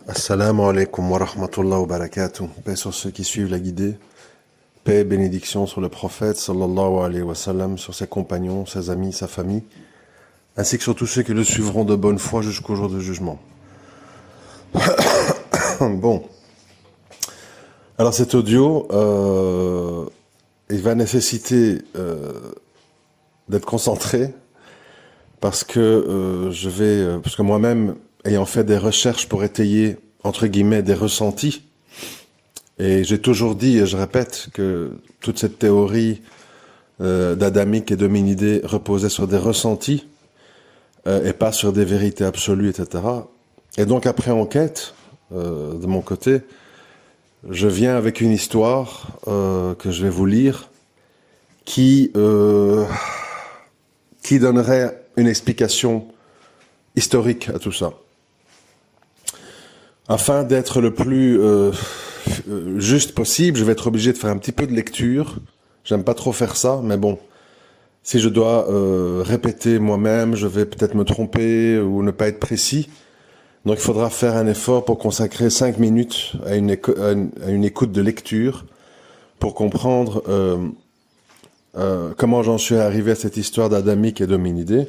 Assalamu alaikum wa rahmatullahi wa barakatuh. Paix sur ceux qui suivent la guidée. Paix et bénédiction sur le prophète sallallahu alayhi wa sallam, sur ses compagnons, ses amis, sa famille, ainsi que sur tous ceux qui le suivront de bonne foi jusqu'au jour du jugement. Bon. Alors cet audio, il va nécessiter d'être concentré parce que parce que moi-même, ayant fait des recherches pour étayer, entre guillemets, des ressentis, et j'ai toujours dit, et je répète, que toute cette théorie d'Adamique et d'hominidés reposait sur des ressentis, et pas sur des vérités absolues, etc. Et donc après enquête, de mon côté, je viens avec une histoire que je vais vous lire, qui donnerait une explication historique à tout ça. Afin d'être le plus juste possible, je vais être obligé de faire un petit peu de lecture. J'aime pas trop faire ça, mais bon, si je dois répéter moi-même, je vais peut-être me tromper ou ne pas être précis. Donc il faudra faire un effort pour consacrer 5 minutes à une écoute de lecture pour comprendre comment j'en suis arrivé à cette histoire d'Adamique et d'hominidés.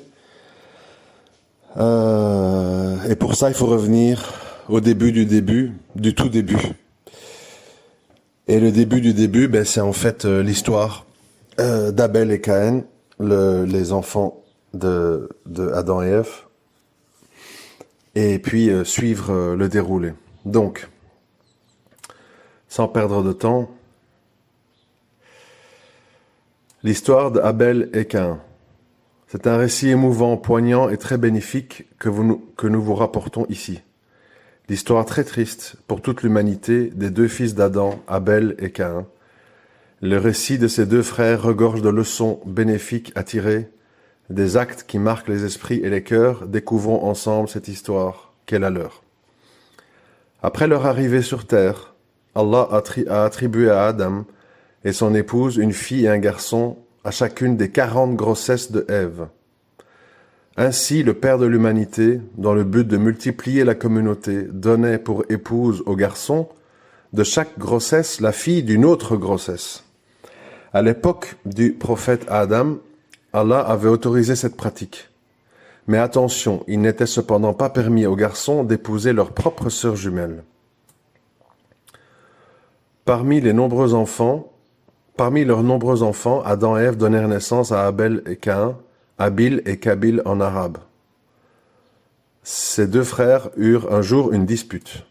Et pour ça, il faut revenir au début, du tout début. Et le début du début, c'est en fait l'histoire d'Abel et Caïn, les enfants de Adam et Ève, et puis suivre le déroulé. Donc, sans perdre de temps, l'histoire d'Abel et Caïn. C'est un récit émouvant, poignant et très bénéfique que nous vous rapportons ici. L'histoire très triste pour toute l'humanité des deux fils d'Adam, Abel et Caïn. Le récit de ces deux frères regorge de leçons bénéfiques à tirer, des actes qui marquent les esprits et les cœurs. Découvrons ensemble cette histoire qu'est la leur. Après leur arrivée sur terre, Allah a attribué à Adam et son épouse une fille et un garçon à chacune des 40 grossesses de Ève. Ainsi, le Père de l'humanité, dans le but de multiplier la communauté, donnait pour épouse au garçon de chaque grossesse la fille d'une autre grossesse. À l'époque du prophète Adam, Allah avait autorisé cette pratique. Mais attention, il n'était cependant pas permis aux garçons d'épouser leurs propres sœurs jumelles. Parmi leurs nombreux enfants, Adam et Ève donnèrent naissance à Abel et Caïn, Abil et Kabil en arabe. Ces deux frères eurent un jour une dispute.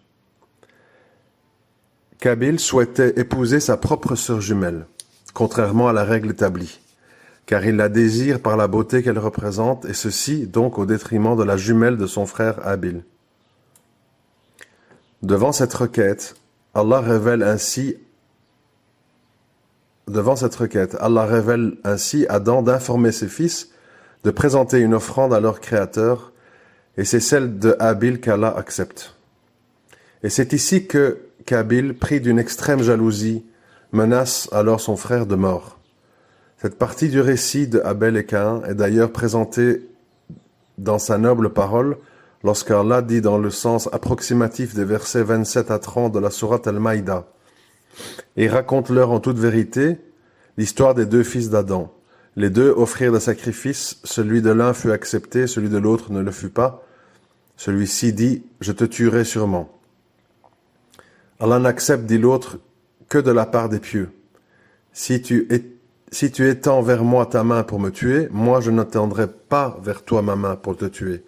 Kabil souhaitait épouser sa propre sœur jumelle, contrairement à la règle établie, car il la désire par la beauté qu'elle représente, et ceci donc au détriment de la jumelle de son frère Abil. Devant cette requête, Allah révèle ainsi Adam d'informer ses fils de présenter une offrande à leur Créateur, et c'est celle de Abil qu'Allah accepte. Et c'est ici que Kabil, pris d'une extrême jalousie, menace alors son frère de mort. Cette partie du récit de Abel et Caïn est d'ailleurs présentée dans sa noble parole lorsqu'Allah dit dans le sens approximatif des versets 27 à 30 de la sourate Al-Maïda, et raconte-leur en toute vérité l'histoire des deux fils d'Adam. Les deux offrirent des sacrifices, celui de l'un fut accepté, celui de l'autre ne le fut pas. Celui-ci dit « Je te tuerai sûrement ». Allah n'accepte, dit l'autre, que de la part des pieux. Si tu étends vers moi ta main pour me tuer, moi je n'étendrai pas vers toi ma main pour te tuer,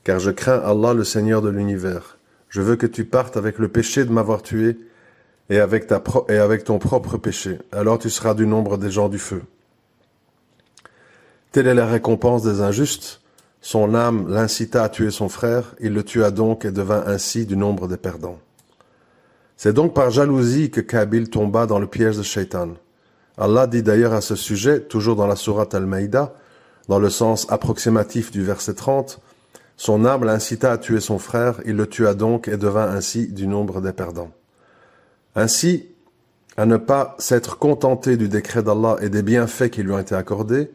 car je crains Allah le Seigneur de l'univers. Je veux que tu partes avec le péché de m'avoir tué et avec ton propre péché. Alors tu seras du nombre des gens du feu. Telle est la récompense des injustes. Son âme l'incita à tuer son frère, il le tua donc et devint ainsi du nombre des perdants. C'est donc par jalousie que Kabil tomba dans le piège de Shaitan. Allah dit d'ailleurs à ce sujet, toujours dans la sourate Al-Maïda, dans le sens approximatif du verset 30, son âme l'incita à tuer son frère, il le tua donc et devint ainsi du nombre des perdants. Ainsi, à ne pas s'être contenté du décret d'Allah et des bienfaits qui lui ont été accordés,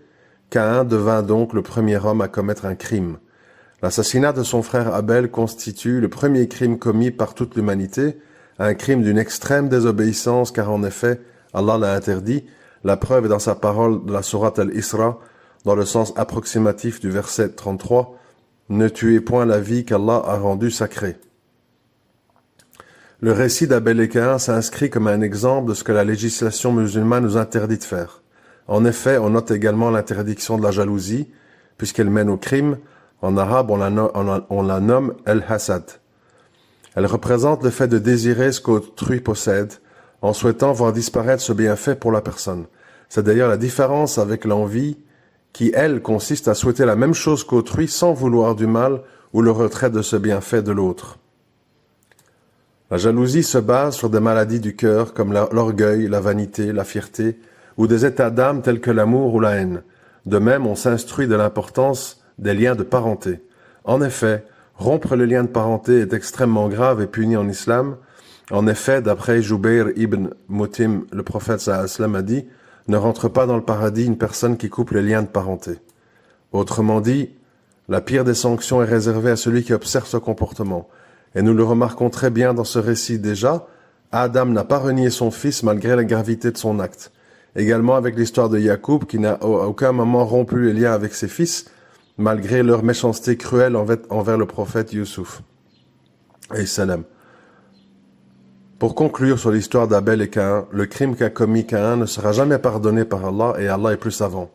Caïn devint donc le premier homme à commettre un crime, L'assassinat de son frère Abel constitue le premier crime commis par toute l'humanité, un crime d'une extrême désobéissance, car en effet, Allah l'a interdit. La preuve est dans sa parole de la sourate Al-Isra, dans le sens approximatif du verset 33, « Ne tuez point la vie qu'Allah a rendue sacrée ». Le récit d'Abel et Caïn s'inscrit comme un exemple de ce que la législation musulmane nous interdit de faire. En effet, on note également l'interdiction de la jalousie, puisqu'elle mène au crime. En arabe, on la nomme el-hasad. Elle représente le fait de désirer ce qu'autrui possède, en souhaitant voir disparaître ce bienfait pour la personne. C'est d'ailleurs la différence avec l'envie, qui, elle, consiste à souhaiter la même chose qu'autrui sans vouloir du mal ou le retrait de ce bienfait de l'autre. La jalousie se base sur des maladies du cœur comme l'orgueil, la vanité, la fierté, ou des états d'âme tels que l'amour ou la haine. De même, on s'instruit de l'importance des liens de parenté. En effet, rompre le lien de parenté est extrêmement grave et puni en islam. En effet, d'après Jubayr ibn Mutim, le prophète sallallahu alayhi wa sallam a dit « Ne rentre pas dans le paradis une personne qui coupe les liens de parenté ». Autrement dit, la pire des sanctions est réservée à celui qui observe ce comportement. Et nous le remarquons très bien dans ce récit déjà, Adam n'a pas renié son fils malgré la gravité de son acte. Également avec l'histoire de Yacoub qui n'a à aucun moment rompu les liens avec ses fils, malgré leur méchanceté cruelle envers le prophète Youssouf. Et salam. Pour conclure sur l'histoire d'Abel et Caïn, le crime qu'a commis Caïn ne sera jamais pardonné par Allah et Allah est plus savant.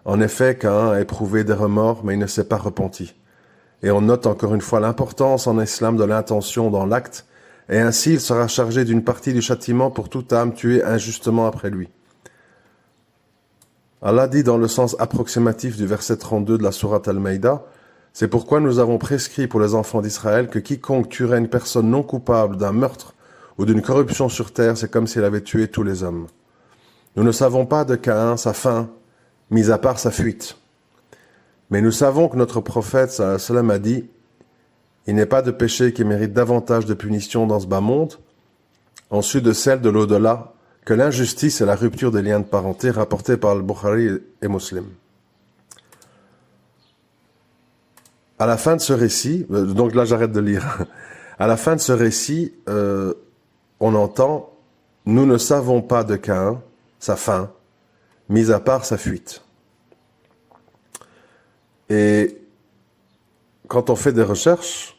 En effet, Caïn a éprouvé des remords, mais il ne s'est pas repenti. Et on note encore une fois l'importance en islam de l'intention dans l'acte, et ainsi il sera chargé d'une partie du châtiment pour toute âme tuée injustement après lui. Allah dit dans le sens approximatif du verset 32 de la sourate Al-Maïda, « C'est pourquoi nous avons prescrit pour les enfants d'Israël que quiconque tuerait une personne non coupable d'un meurtre ou d'une corruption sur terre, c'est comme s'il avait tué tous les hommes. Nous ne savons pas de Caïn sa fin, mis à part sa fuite. Mais nous savons que notre prophète sallallahu alayhi wa sallam a dit « Il n'est pas de péché qui mérite davantage de punition dans ce bas monde, ensuite de celle de l'au-delà, que l'injustice et la rupture des liens de parenté rapportés par Al-Bukhari et Muslim. » À la fin de ce récit, donc là j'arrête de lire, à la fin de ce récit, on entend « Nous ne savons pas de Caïn, sa fin, mis à part sa fuite. » Et quand on fait des recherches,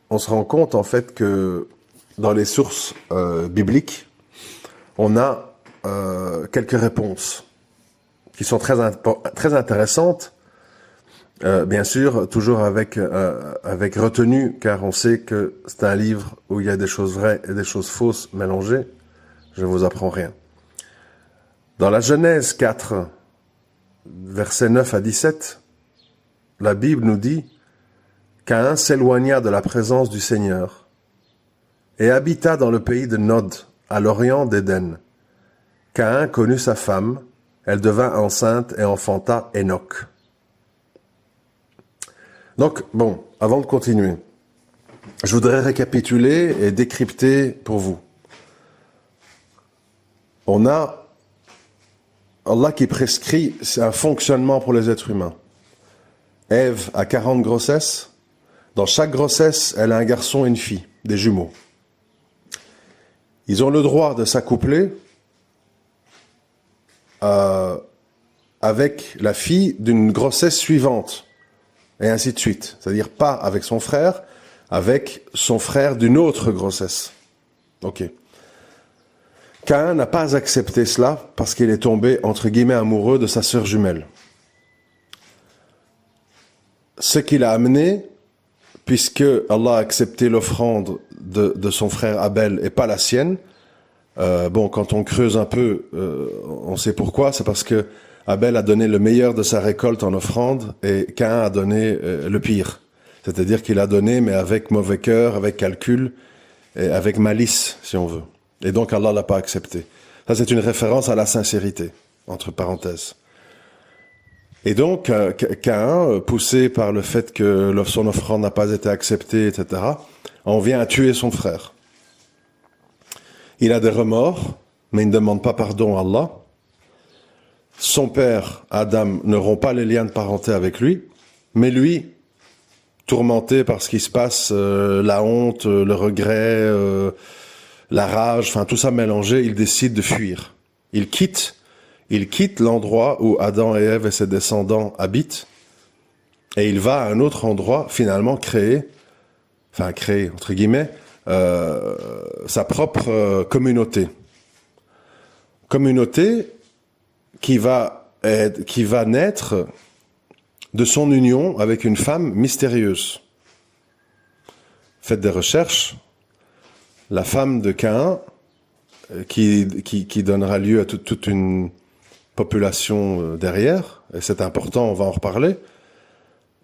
on se rend compte en fait que dans les sources bibliques, on a quelques réponses qui sont très intéressantes, bien sûr, toujours avec retenue, car on sait que c'est un livre où il y a des choses vraies et des choses fausses mélangées. Je ne vous apprends rien. Dans la Genèse 4, versets 9 à 17, la Bible nous dit « Caïn s'éloigna de la présence du Seigneur et habita dans le pays de Nod, à l'orient d'Éden. Caïn connut sa femme, elle devint enceinte et enfanta Enoch. » Donc, bon, avant de continuer, je voudrais récapituler et décrypter pour vous. On a Allah qui prescrit, c'est un fonctionnement pour les êtres humains. Ève a 40 grossesses. Dans chaque grossesse, elle a un garçon et une fille, des jumeaux. Ils ont le droit de s'accoupler avec la fille d'une grossesse suivante, et ainsi de suite. C'est-à-dire pas avec son frère, avec son frère d'une autre grossesse. Ok. Caïn n'a pas accepté cela parce qu'il est tombé, entre guillemets, amoureux de sa sœur jumelle. Ce qui l'a amené, puisque Allah a accepté l'offrande de son frère Abel et pas la sienne, quand on creuse un peu, on sait pourquoi, c'est parce que Abel a donné le meilleur de sa récolte en offrande et Caïn a donné le pire. C'est-à-dire qu'il a donné, mais avec mauvais cœur, avec calcul, et avec malice, si on veut. Et donc Allah l'a pas accepté. Ça, c'est une référence à la sincérité, entre parenthèses. Et donc, Caïn, poussé par le fait que son offrande n'a pas été acceptée, etc., en vient à tuer son frère. Il a des remords, mais il ne demande pas pardon à Allah. son père, Adam, ne rompt pas les liens de parenté avec lui, mais lui, tourmenté par ce qui se passe, la honte, le regret, la rage, enfin tout ça mélangé, il décide de fuir. Il quitte l'endroit où Adam et Ève et ses descendants habitent, et il va à un autre endroit, finalement créer, entre guillemets, sa propre communauté. Communauté qui va naître de son union avec une femme mystérieuse. Faites des recherches. La femme de Caïn, qui donnera lieu à toute une population derrière, et c'est important, on va en reparler,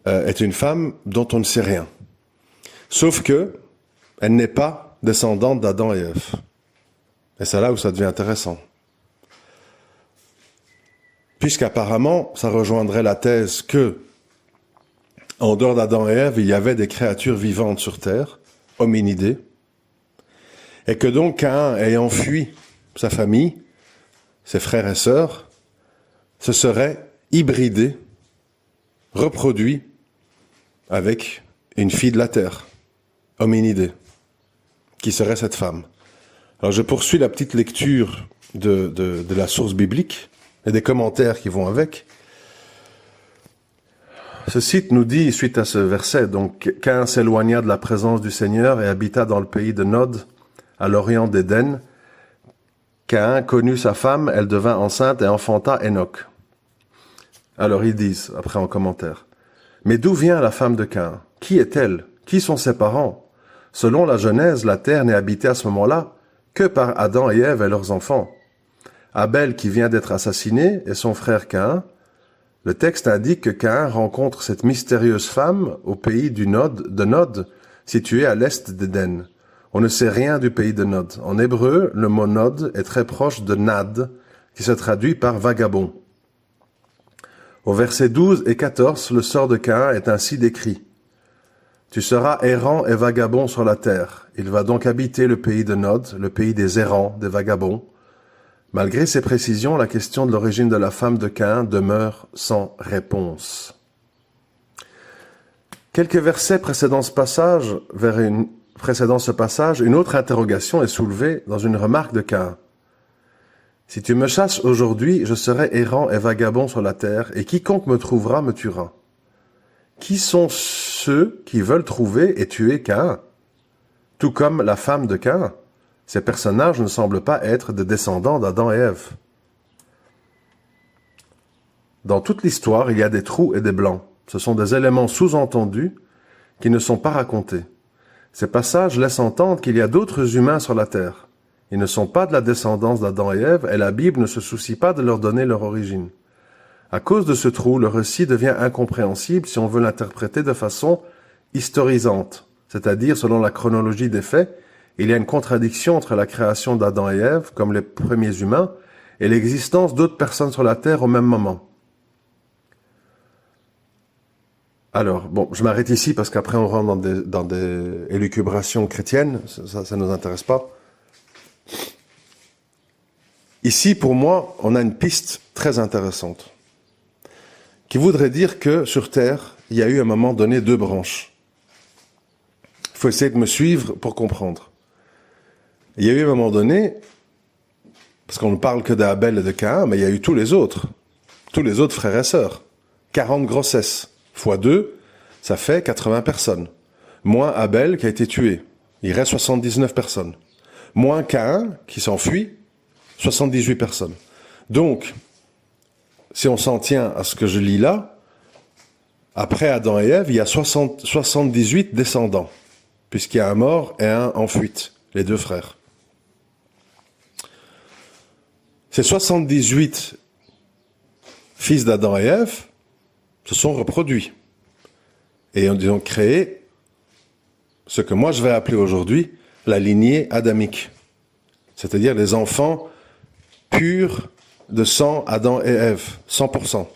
est une femme dont on ne sait rien. Sauf que elle n'est pas descendante d'Adam et Ève. Et c'est là où ça devient intéressant. Puisqu'apparemment, ça rejoindrait la thèse que, en dehors d'Adam et Ève, il y avait des créatures vivantes sur Terre, hominidés, et que donc Caïn, ayant fui sa famille, ses frères et sœurs, se serait hybridé, reproduit avec une fille de la terre, hominidée, qui serait cette femme. Alors je poursuis la petite lecture de la source biblique et des commentaires qui vont avec. Ce site nous dit, suite à ce verset, donc Caïn s'éloigna de la présence du Seigneur et habita dans le pays de Nod, à l'orient d'Éden. Caïn connut sa femme, elle devint enceinte et enfanta Enoch. Alors ils disent, après en commentaire, « Mais d'où vient la femme de Caïn? Qui est-elle? Qui sont ses parents? Selon la Genèse, la terre n'est habitée à ce moment-là que par Adam et Ève et leurs enfants. Abel, qui vient d'être assassiné, et son frère Caïn. Le texte indique que Caïn rencontre cette mystérieuse femme au pays de Nod, situé à l'est d'Éden. On ne sait rien du pays de Nod. En hébreu, le mot Nod est très proche de Nad, qui se traduit par vagabond. Au verset 12 et 14, le sort de Caïn est ainsi décrit. « Tu seras errant et vagabond sur la terre. Il va donc habiter le pays de Nod, le pays des errants, des vagabonds. » Malgré ces précisions, la question de l'origine de la femme de Caïn demeure sans réponse. Quelques versets précédant ce passage, une autre interrogation est soulevée dans une remarque de Caïn. « Si tu me chasses aujourd'hui, je serai errant et vagabond sur la terre, et quiconque me trouvera me tuera. » Qui sont ceux qui veulent trouver et tuer Caïn? Tout comme la femme de Caïn. Ces personnages ne semblent pas être des descendants d'Adam et Ève. Dans toute l'histoire, il y a des trous et des blancs. Ce sont des éléments sous-entendus qui ne sont pas racontés. Ces passages laissent entendre qu'il y a d'autres humains sur la terre. Ils ne sont pas de la descendance d'Adam et Ève, et la Bible ne se soucie pas de leur donner leur origine. À cause de ce trou, le récit devient incompréhensible si on veut l'interpréter de façon historisante, c'est-à-dire selon la chronologie des faits. Il y a une contradiction entre la création d'Adam et Ève, comme les premiers humains, et l'existence d'autres personnes sur la terre au même moment. Alors, bon, je m'arrête ici parce qu'après on rentre dans des élucubrations chrétiennes, ça nous intéresse pas. Ici, pour moi, on a une piste très intéressante, qui voudrait dire que sur Terre, il y a eu à un moment donné deux branches. Il faut essayer de me suivre pour comprendre. Il y a eu à un moment donné, parce qu'on ne parle que d'Abel et de Caïn, mais il y a eu tous les autres frères et sœurs. 40 grossesses, fois 2, ça fait 80 personnes. Moins Abel qui a été tué, il reste 79 personnes. Moins Caïn qui s'enfuit, 78 personnes. Donc, si on s'en tient à ce que je lis là, après Adam et Ève, il y a 78 descendants, puisqu'il y a un mort et un en fuite, les deux frères. Ces 78 fils d'Adam et Ève se sont reproduits et ils ont créé ce que moi je vais appeler aujourd'hui la lignée adamique, c'est-à-dire les enfants purs de sang Adam et Ève, 100%.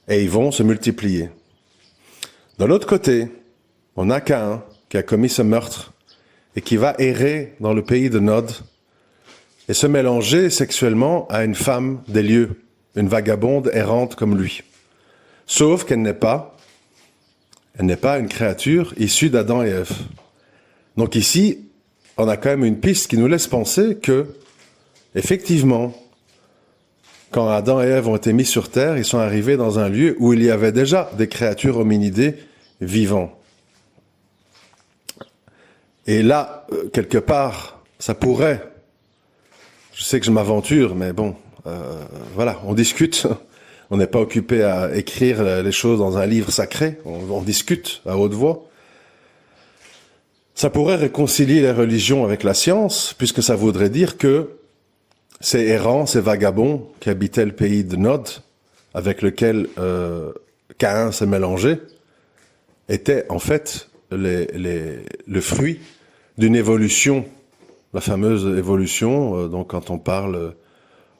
Et ils vont se multiplier. De l'autre côté, on a Caïn qui a commis ce meurtre et qui va errer dans le pays de Nod et se mélanger sexuellement à une femme des lieux, une vagabonde errante comme lui. Sauf qu'elle n'est pas une créature issue d'Adam et Ève. Donc ici, on a quand même une piste qui nous laisse penser que, effectivement, quand Adam et Ève ont été mis sur terre, ils sont arrivés dans un lieu où il y avait déjà des créatures hominidées vivant. Et là, quelque part, ça pourrait, je sais que je m'aventure, mais bon, voilà, on discute, on n'est pas occupé à écrire les choses dans un livre sacré, on discute à haute voix. Ça pourrait réconcilier les religions avec la science, puisque ça voudrait dire que ces errants, ces vagabonds qui habitaient le pays de Nod, avec lequel Caïn s'est mélangé, étaient en fait le fruit d'une évolution, la fameuse évolution, donc quand on parle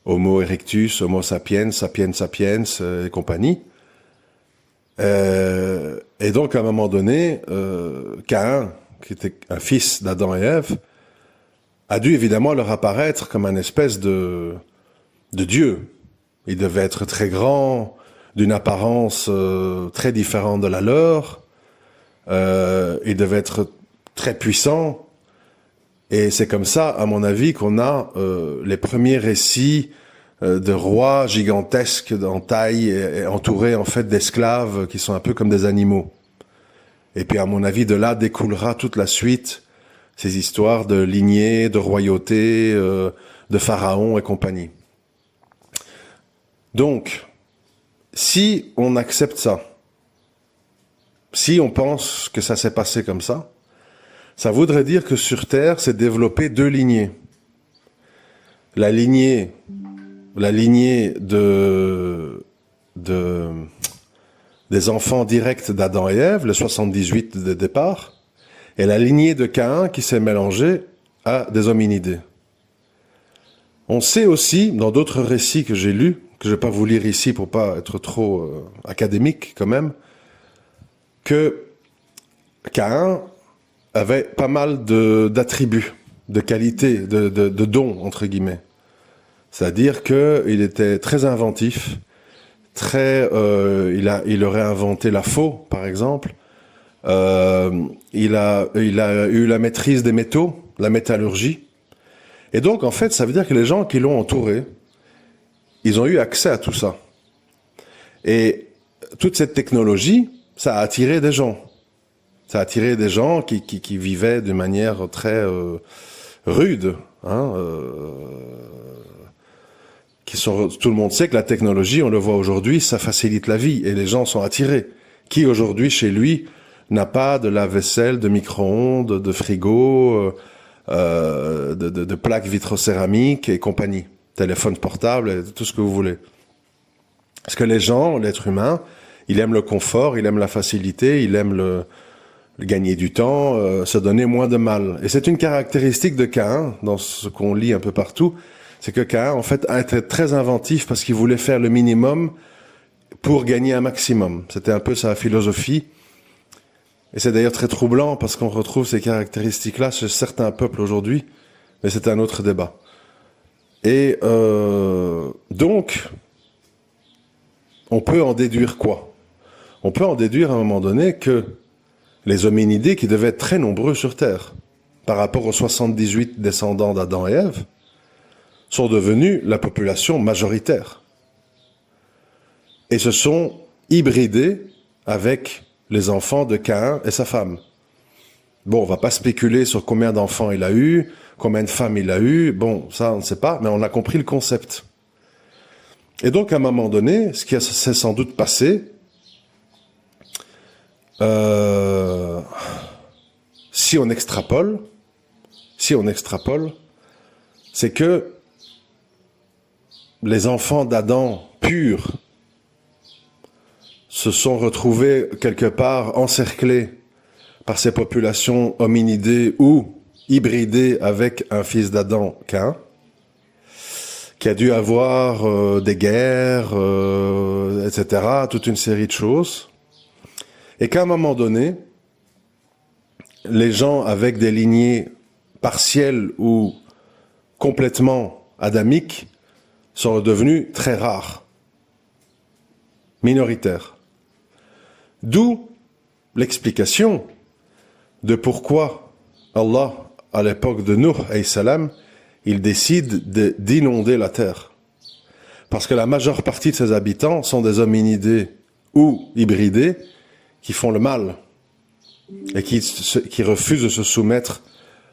Homo erectus, Homo sapiens, sapiens sapiens et compagnie. Et donc à un moment donné, Caïn, qui était un fils d'Adam et Ève, a dû évidemment leur apparaître comme un espèce de Dieu. Il devait être très grand, d'une apparence très différente de la leur. Il devait être très puissant. Et c'est comme ça, à mon avis, qu'on a les premiers récits de rois gigantesques en taille et entourés en fait d'esclaves qui sont un peu comme des animaux. Et puis à mon avis, de là découlera toute la suite, ces histoires de lignées, de royauté, de pharaons et compagnie. Donc, si on accepte ça, si on pense que ça s'est passé comme ça voudrait dire que sur Terre s'est développé deux lignées. La lignée des enfants directs d'Adam et Ève, le 78 de départ, et la lignée de Caïn qui s'est mélangée à des hominidés. On sait aussi, dans d'autres récits que j'ai lus, que je ne vais pas vous lire ici pour pas être trop académique quand même, que Caïn avait pas mal d'attributs, de qualités, de dons, entre guillemets. C'est-à-dire qu'il était très inventif, il aurait inventé la faux, par exemple. Il a eu la maîtrise des métaux, la métallurgie. Et donc, en fait, ça veut dire que les gens qui l'ont entouré, ils ont eu accès à tout ça. Et toute cette technologie, ça a attiré des gens. Ça a attiré des gens qui vivaient de manière très rude. Tout le monde sait que la technologie, on le voit aujourd'hui, ça facilite la vie et les gens sont attirés. Qui aujourd'hui, chez lui, n'a pas de lave-vaisselle, de micro-ondes, de frigo, de plaques vitrocéramiques et compagnie, téléphone portable, tout ce que vous voulez. Parce que les gens, l'être humain, il aime le confort, il aime la facilité, il aime le gagner du temps, se donner moins de mal. Et c'est une caractéristique de Caïn, dans ce qu'on lit un peu partout, c'est que Caïn, en fait, a été très inventif parce qu'il voulait faire le minimum pour gagner un maximum. C'était un peu sa philosophie. Et c'est d'ailleurs très troublant parce qu'on retrouve ces caractéristiques-là chez certains peuples aujourd'hui, mais c'est un autre débat. Et donc, on peut en déduire quoi? On peut en déduire à un moment donné que les hominidés, qui devaient être très nombreux sur Terre, par rapport aux 78 descendants d'Adam et Ève, sont devenus la population majoritaire. Et se sont hybridés avec les enfants de Caïn et sa femme. Bon, on va pas spéculer sur combien d'enfants il a eu, combien de femmes il a eu, bon, ça on ne sait pas, mais on a compris le concept. Et donc à un moment donné, ce qui s'est sans doute passé, si on extrapole, c'est que les enfants d'Adam purs se sont retrouvés quelque part encerclés par ces populations hominidées ou hybridées avec un fils d'Adam, Caïn, qui a dû avoir des guerres, etc., toute une série de choses, et qu'à un moment donné, les gens avec des lignées partielles ou complètement adamiques sont devenus très rares, minoritaires. D'où l'explication de pourquoi Allah, à l'époque de Nuh alayhi salam, il décide d'inonder la terre. Parce que la majeure partie de ses habitants sont des hominidés ou hybridés qui font le mal et qui refusent de se soumettre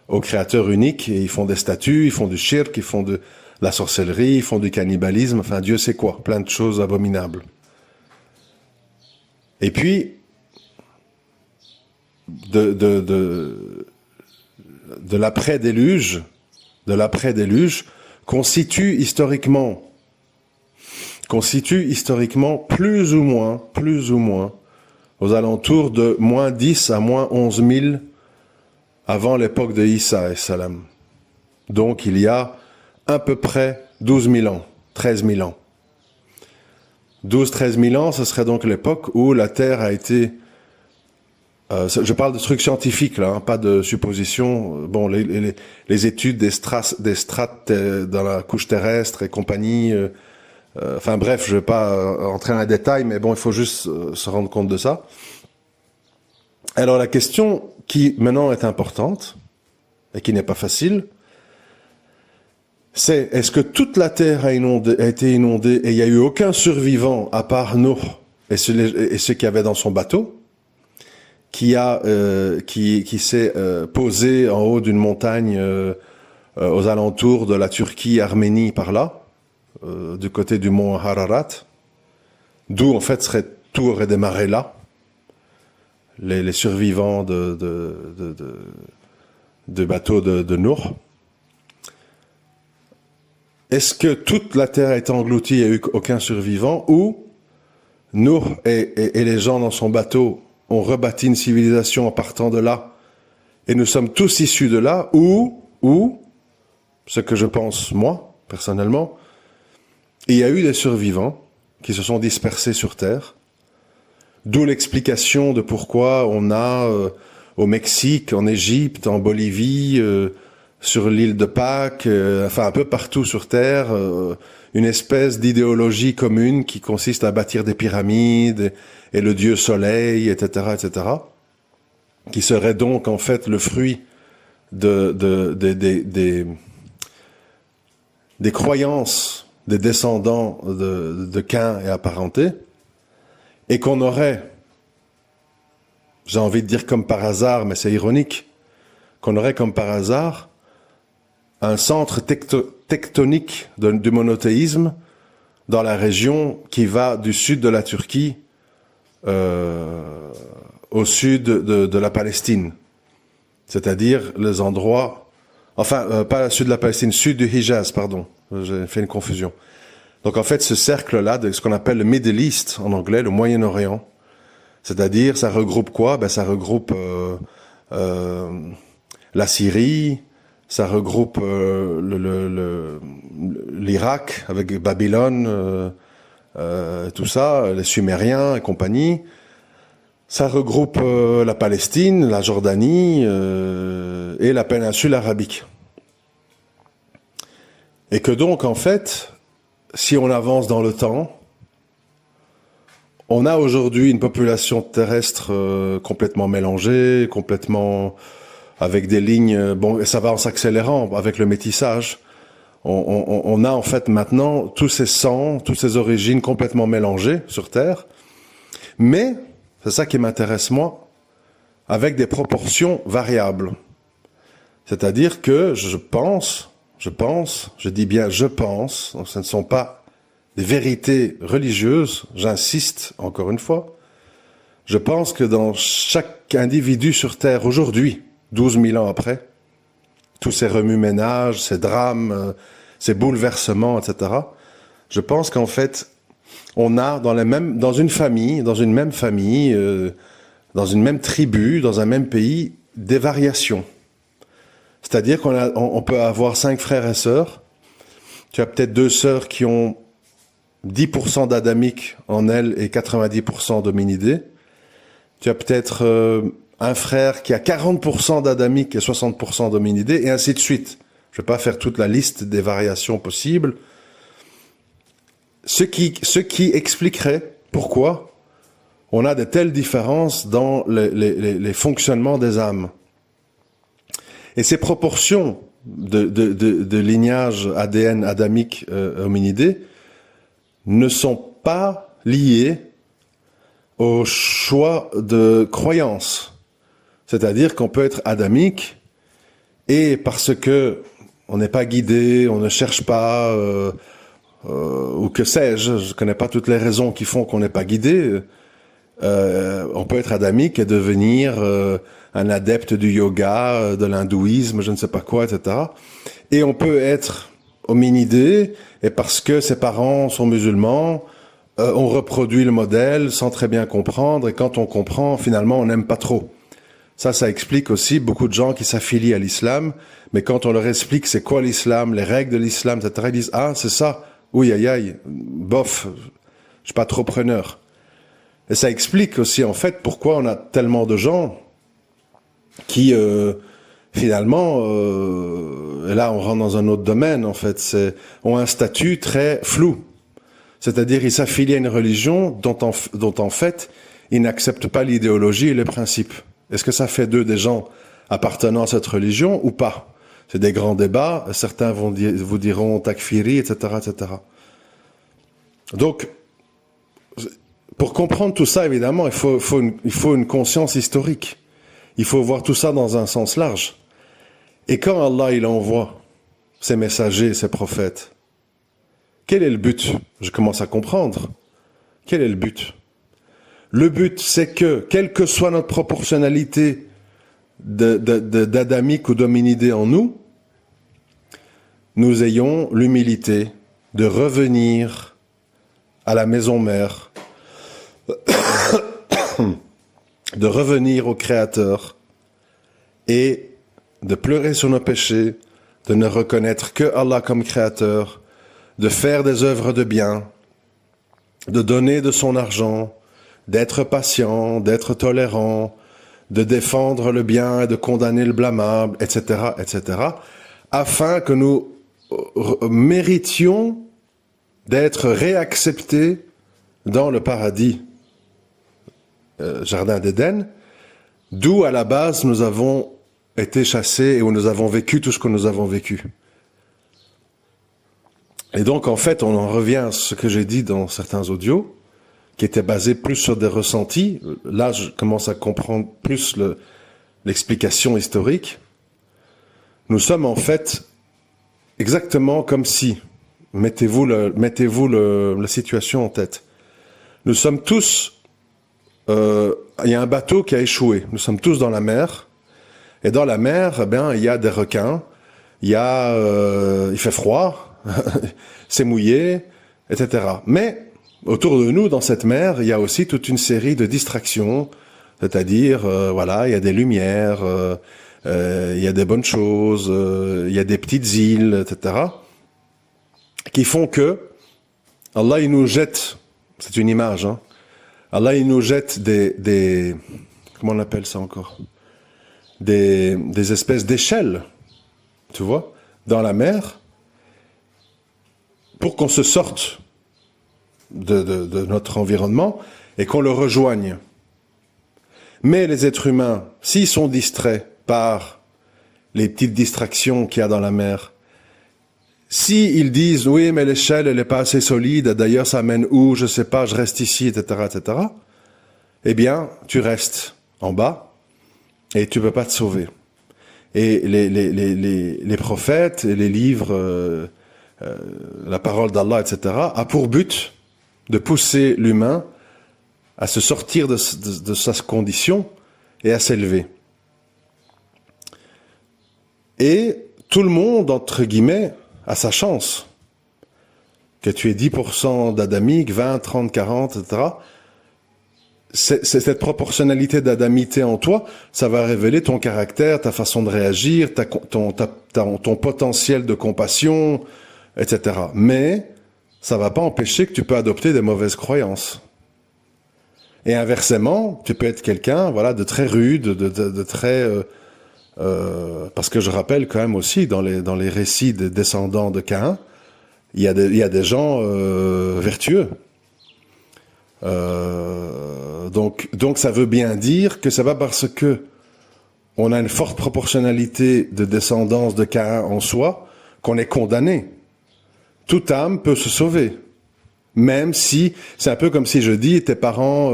au Créateur unique, et ils font des statues, ils font du shirk, ils font de la sorcellerie, ils font du cannibalisme, enfin Dieu sait quoi, plein de choses abominables. Et puis, de l'après-déluge, constitue historiquement plus ou moins, aux alentours de moins 10 à moins 11 000 avant l'époque de Isa alayhi salam. Donc il y a à peu près 12 000 ans, 13 000 ans. 12-13 000 ans, ce serait donc l'époque où la Terre a été... je parle de trucs scientifiques, là, hein, pas de suppositions. Bon, les études des strates dans la couche terrestre et compagnie... enfin bref, je ne vais pas entrer dans les détails, mais bon, il faut juste se rendre compte de ça. Alors la question qui maintenant est importante, et qui n'est pas facile, c'est est-ce que toute la terre a été inondée et il n'y a eu aucun survivant à part Nuh et ceux qui avaient dans son bateau, qui s'est posé en haut d'une montagne aux alentours de la Turquie, Arménie, par là, du côté du mont Ararat, d'où en fait tout aurait démarré là. Les survivants de bateaux de Nuh. Est-ce que toute la terre a été engloutie et il n'y a eu aucun survivant, ou Nuh et les gens dans son bateau ont rebâti une civilisation en partant de là et nous sommes tous issus de là, ou ce que je pense moi, personnellement, il y a eu des survivants qui se sont dispersés sur terre. D'où l'explication de pourquoi on a au Mexique, en Égypte, en Bolivie, sur l'île de Pâques, enfin un peu partout sur Terre, une espèce d'idéologie commune qui consiste à bâtir des pyramides et le dieu soleil, etc., qui serait donc en fait le fruit des croyances des descendants de Cain et apparentés, et qu'on aurait, j'ai envie de dire comme par hasard, mais c'est ironique, qu'on aurait comme par hasard un centre tectonique du monothéisme dans la région qui va du sud de la Turquie au sud de la Palestine. C'est-à-dire les endroits... Enfin, pas le sud de la Palestine, sud du Hijaz, pardon. J'ai fait une confusion. Donc en fait, ce cercle-là, de ce qu'on appelle le Middle East en anglais, le Moyen-Orient, c'est-à-dire, ça regroupe quoi? Ça regroupe la Syrie, ça regroupe l'Irak avec Babylone, tout ça, les Sumériens et compagnie. Ça regroupe la Palestine, la Jordanie et la péninsule arabique. Et que donc, en fait, si on avance dans le temps, on a aujourd'hui une population terrestre complètement mélangée, complètement avec des lignes... Bon, ça va en s'accélérant avec le métissage. On a en fait maintenant tous ces sangs, toutes ces origines complètement mélangées sur Terre. Mais, c'est ça qui m'intéresse moi, avec des proportions variables. C'est-à-dire que je pense, je dis bien je pense, donc ce ne sont pas des vérités religieuses, j'insiste encore une fois, je pense que dans chaque individu sur Terre aujourd'hui, 12 000 ans après, tous ces remue-ménages, ces drames, ces bouleversements, etc., je pense qu'en fait, on a dans une même famille, dans une même tribu, dans un même pays, des variations. C'est-à-dire qu'on peut avoir 5 frères et sœurs. Tu as peut-être 2 sœurs qui ont 10% d'adamique en elles et 90% d'hominidés. Tu as peut-être un frère qui a 40% d'adamique et 60% d'hominidés, et ainsi de suite, Je ne vais pas faire toute la liste des variations possibles. Ce qui expliquerait pourquoi on a de telles différences dans les fonctionnements des âmes. Et ces proportions de lignage ADN adamique hominidé ne sont pas liées au choix de croyance. C'est-à-dire qu'on peut être adamique et parce que on n'est pas guidé, on ne cherche pas, ou que sais-je, je connais pas toutes les raisons qui font qu'on n'est pas guidé, on peut être adamique et devenir un adepte du yoga, de l'hindouisme, je ne sais pas quoi, etc. Et on peut être hominidé, et parce que ses parents sont musulmans, on reproduit le modèle sans très bien comprendre, et quand on comprend, finalement, on n'aime pas trop. Ça explique aussi beaucoup de gens qui s'affilient à l'islam, mais quand on leur explique c'est quoi l'islam, les règles de l'islam, etc., ils disent « Ah, c'est ça, oui, aïe, aïe, bof, je suis pas trop preneur ». Et ça explique aussi, en fait, pourquoi on a tellement de gens qui, finalement, et là on rentre dans un autre domaine, en fait, ont un statut très flou. C'est-à-dire, ils s'affilient à une religion dont en fait, ils n'acceptent pas l'idéologie et les principes. Est-ce que ça fait d'eux des gens appartenant à cette religion ou pas? C'est des grands débats. Certains vous diront takfiri, etc., etc. Donc, pour comprendre tout ça, évidemment, il faut une conscience historique. Il faut voir tout ça dans un sens large. Et quand Allah, il envoie ses messagers, ses prophètes, quel est le but? Je commence à comprendre. Quel est le but? Le but, c'est que, quelle que soit notre proportionnalité d'adamique ou d'hominidé en nous, nous ayons l'humilité de revenir à la maison mère, de revenir au Créateur et de pleurer sur nos péchés, de ne reconnaître que Allah comme Créateur, de faire des œuvres de bien, de donner de son argent, d'être patient, d'être tolérant, de défendre le bien et de condamner le blâmable, etc., etc., afin que nous méritions d'être réacceptés dans le paradis, Jardin d'Éden, d'où à la base nous avons été chassés et où nous avons vécu tout ce que nous avons vécu. Et donc en fait on en revient à ce que j'ai dit dans certains audios, qui était basé plus sur des ressentis. Là, je commence à comprendre plus l'explication historique. Nous sommes en fait exactement comme si, mettez-vous la situation en tête. Nous sommes tous, il y a un bateau qui a échoué. Nous sommes tous dans la mer. Et dans la mer, il y a des requins. Il fait froid. C'est mouillé, etc. Mais, autour de nous, dans cette mer, il y a aussi toute une série de distractions, c'est-à-dire, il y a des lumières, il y a des bonnes choses, il y a des petites îles, etc., qui font que Allah, il nous jette, c'est une image, hein, Allah, il nous jette des comment on appelle ça encore? Des espèces d'échelles, tu vois, dans la mer, pour qu'on se sorte de notre environnement et qu'on le rejoigne. Mais les êtres humains, s'ils sont distraits par les petites distractions qu'il y a dans la mer, s'ils disent « oui, mais l'échelle, elle n'est pas assez solide, d'ailleurs ça mène où, je sais pas, je reste ici, etc., etc. » eh bien, tu restes en bas et tu peux pas te sauver. Et les prophètes et les livres, la parole d'Allah, etc., a pour but de pousser l'humain à se sortir de sa condition et à s'élever. Et tout le monde, entre guillemets, a sa chance. Que tu aies 10% d'adamique, 20, 30, 40, etc., c'est cette proportionnalité d'adamité en toi, ça va révéler ton caractère, ta façon de réagir, ton potentiel de compassion, etc. Mais ça va pas empêcher que tu peux adopter des mauvaises croyances. Et inversement, tu peux être quelqu'un, de très rude, de très Parce que je rappelle quand même aussi, dans les récits des descendants de Caïn, il y a des gens vertueux. Donc ça veut bien dire que c'est pas parce que on a une forte proportionnalité de descendance de Caïn en soi qu'on est condamné. Toute âme peut se sauver. Même si, c'est un peu comme si je dis, tes parents,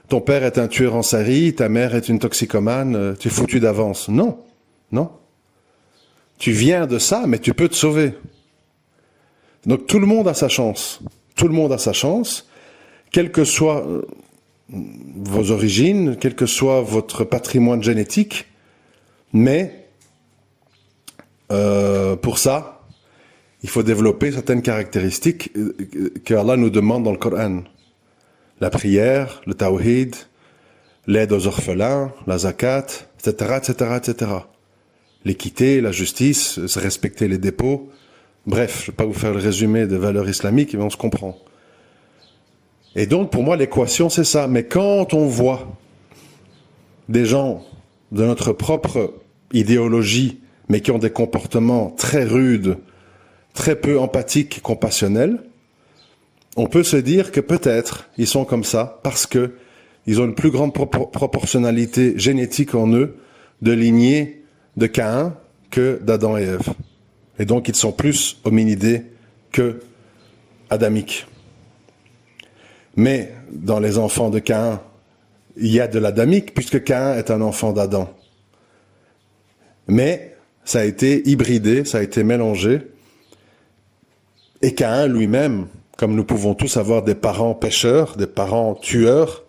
ton père est un tueur en série, ta mère est une toxicomane, tu es foutu d'avance. Non, non. Tu viens de ça, mais tu peux te sauver. Donc tout le monde a sa chance. Tout le monde a sa chance, quelles que soient vos origines, quel que soit votre patrimoine génétique, mais pour ça, il faut développer certaines caractéristiques que Allah nous demande dans le Coran. La prière, le tawhid, l'aide aux orphelins, la zakat, etc., etc., etc. L'équité, la justice, se respecter les dépôts. Bref, je ne vais pas vous faire le résumé des valeurs islamiques, mais on se comprend. Et donc, pour moi, l'équation, c'est ça. Mais quand on voit des gens de notre propre idéologie, mais qui ont des comportements très rudes, très peu empathiques et compassionnels, on peut se dire que peut-être ils sont comme ça parce que ils ont une plus grande proportionnalité génétique en eux de lignée de Caïn que d'Adam et Ève. Et donc ils sont plus hominidés que adamiques. Mais dans les enfants de Caïn, il y a de l'adamique puisque Caïn est un enfant d'Adam. Mais ça a été hybridé, ça a été mélangé. Et Caïn lui-même, comme nous pouvons tous avoir des parents pécheurs, des parents tueurs,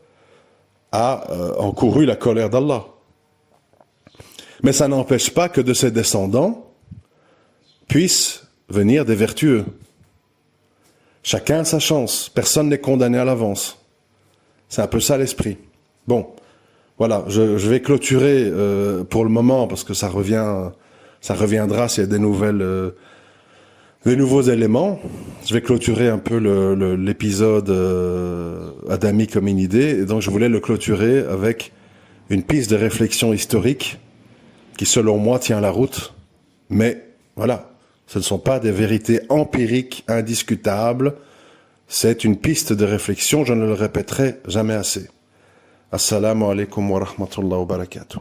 a encouru la colère d'Allah. Mais ça n'empêche pas que de ses descendants puissent venir des vertueux. Chacun a sa chance, personne n'est condamné à l'avance. C'est un peu ça l'esprit. Bon, voilà, je vais clôturer pour le moment, parce que ça reviendra s'il y a des nouveaux éléments. Je vais clôturer un peu l'épisode adamique hominidé, et donc je voulais le clôturer avec une piste de réflexion historique qui, selon moi, tient la route. Mais voilà, ce ne sont pas des vérités empiriques indiscutables, c'est une piste de réflexion, je ne le répéterai jamais assez. Assalamu alaikum wa rahmatullahi wa barakatuh.